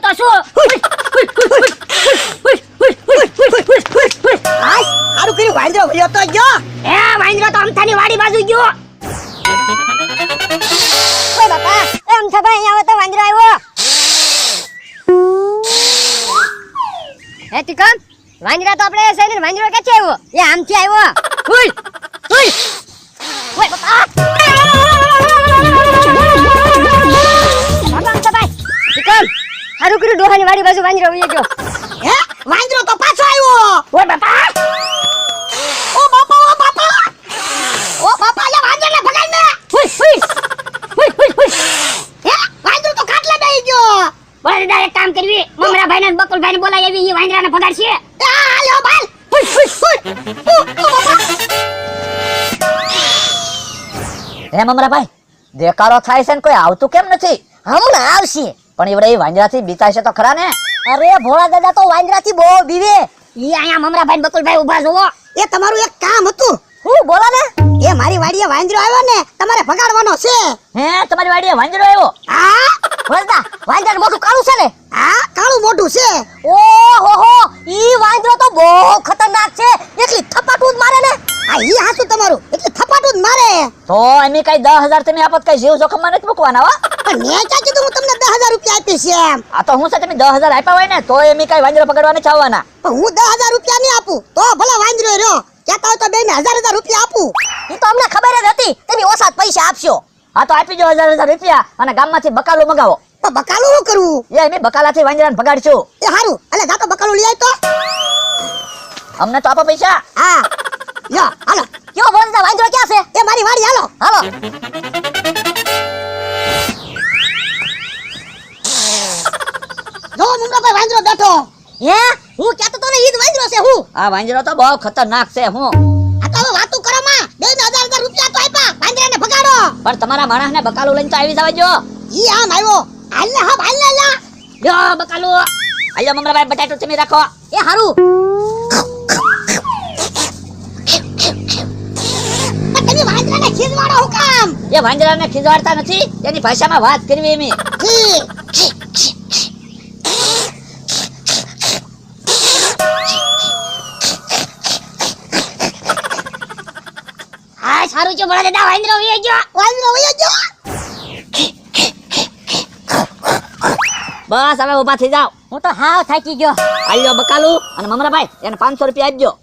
તો શું હારું કર્યું વાંદરો વયો તો ગયો. એ વાંદરો તો અમથાની વાડી બાજુ ગયો. ઓય બાપા એમ છે ભાઈ અહીંયા તો વાંદરો આવ્યો. હે ટીકમ વાંદરા તો આપણે છે ને વાંદરો ક્યાંથી આવ્યો? એ આમથી આવ્યો. હુઈ હુઈ ઓય બાપા બાપા ભાઈ ટીકમ હારું કર્યું ડોહાની વાડી બાજુ વાંદરો વયો ગયો. હે વાંદરો તો પાછો આવ્યો. ઓય બાપા ઓ બાપા ઓ બાપા ઓ બાપા લે વાંદરાને ભગાડ ને. હુઈ હુઈ હુઈ હુઈ હુઈ હે વાંદરો તો ખાટલે બેહી ગયો. બોલે ડાયરેક્ટ કામ કરવી મમરા ભાઈને ને બકુલ ભાઈને બોલાવી આવી ઈ વાંદરાને ભગાડશે. એ હાલ્યો બાલ. હુઈ હુઈ હુઈ ઓ બાપા હે મમરાભાઈ દેકારો થાય છે ને કોઈ આવતું કેમ નથી? હમણાં આવશે. પણ એવડે એ વાંદરાથી બીતાય છે તો ખરા ને? અરે ભોળા દાદા તો વાંદરાથી બહુ બીવે. ઈ અહીંયા મમરા ભાઈને બકુલ ભાઈ ઊભા જોવો. એ તમારું એક કામ હતું. હું બોલા ને એ મારી વાડીએ વાંદરો આવ્યો ને તમારે ભગાડવાનો છે. હે તમારી વાડીએ વાંદરો આવ્યો? હા ભોળા વાંદરાનું મોટું કાળું છે ને? હા કાળું મોઢું છે. ઓહો હો ઈ વાંદરો તો બહુ ખતરનાક છે. એકલી થપાટું જ મારે ને. આ ઈ હાસું તમારું એટલે થપાટું જ મારે. તો એમ કઈ 10,000 તમે આપત કઈ જીવ જોખમમાં નથી મૂકવાના હો. પણ મેં ક્યાં કીધું હું તમને 10,000 રૂપિયા આપીશ એમ. આ તો હું છે તમે 10,000 આપ્યા હોય ને તો એમ કઈ વાંદરો પકડવા નથી આવવાના. પણ હું 10,000 રૂપિયા નહીં આપું તો ભલે વાંદરો રહ્યો. કહેતા હોય તો બેને 1,000 રૂપિયા આપું. ઈ તો અમને ખબર જ હતી તમે ઓછા જ પૈસા આપશો. હા તો આપી દો 1,000 રૂપિયા અને ગામમાંથી બકાલું મગાવો. પણ બકાલું શું કરવું? એ અમે બકાલાથી વાંદરાને ભગાડશું. એ હારું એટલે જાતો બકાલું લઈ આય તો. અમને તો આપો પૈસા. હા યો હાલો કયો ભોળા વાંદરો ક્યાં છે? એ મારી વાડી હાલો. હાલો. જો મુમરાભાઈ વાંદરો બેઠો. હે હું કહેતો તો ને ઈ જ વાંદરો છે હું. આ વાંદરો તો બહુ ખતરનાક છે હું. આ તો હવે વાતું કરો માં. બેને 1,000 રૂપિયા તો આપ્યા. વાંદરાને ભગાડો. પણ તમારા માણસને બકાલું લઈને તો આવી જવાજો. ઈ આમ આવ્યો. હાલને હબ હાલને લા. યો બકાલું આયો મમરાભાઈ બટાટો તમે રાખો. એ હારું પણ તમે વાંદરાને ખીજવાડો હું કામ? એ વાંદરાને ખીજવાડતા નથી એની ભાષામાં વાત કરવી એમ. ઠીક. હા સારું છે બોલા દાદા વાંદરો વયો ગયો. વાંદરો વયો ગયો. બસ હવે ઊભા થઈ જાઓ. હું તો હાવ થાકી ગયો. આલ્યો બકાલું અને મમરાભાઈ એને 500 રૂપિયા આપજો.